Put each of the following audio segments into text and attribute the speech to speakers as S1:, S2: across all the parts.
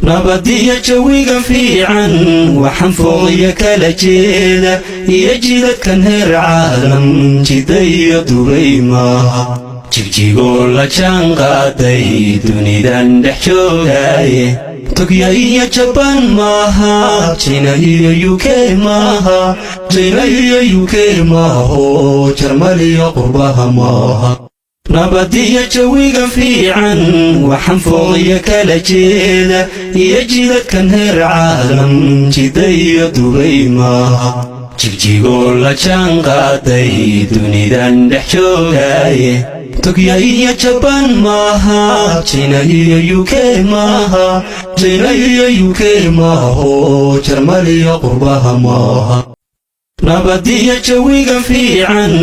S1: nabadiya jawigan fiican waxaan fooqya kala jeeda iyo jidadkan heer caalam jidayo dubay maaha jigjigoo la jaan qaaday dunidan dhex joogaaye togya iyo jabaan maaha jina iyo UK maaha jina iyo UK maaho jarmaliyo qurbaha maaha nabadiya jawigan fiican waxaan fooqya kala jeeda iyo jidadkan heer caalam jidayo dubay maaha jigjigoo la jaan qaaday dunidan dhex joogaaye togya iyo jabaan maaha jina iyo UK maaha jina iyo UK maaho jarmaliyo qurbaha maaha nabadiya jawigan fiican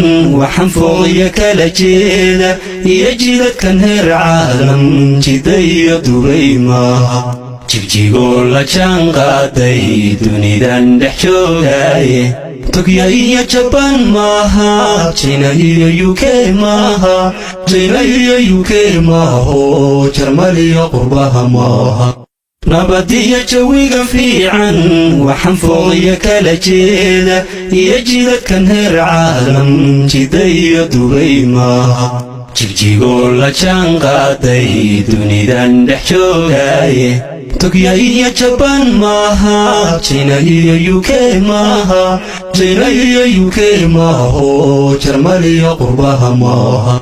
S1: waxaan fooqya kala jeeda iyo jidadkan heer caalam jidayo dubay maaha jigjigoo la jaan qaaday dunidan dhex joogaaye togya iyo jabaan maaha jina iyo UK maaha jina iyo UK maaho jarmaliyo qurbaha maaha nabadiya jawigan fiican waxaan fooqya kala jeeda iyo jidadkan heer caalam jidayo dubay maaha jigjigoo la jaan qaaday dunidan dhex joogaaye togya iyo jabaan maaha jina iyo UK maaha jina iyo UK maaho jarmaliyo qurbaha maaha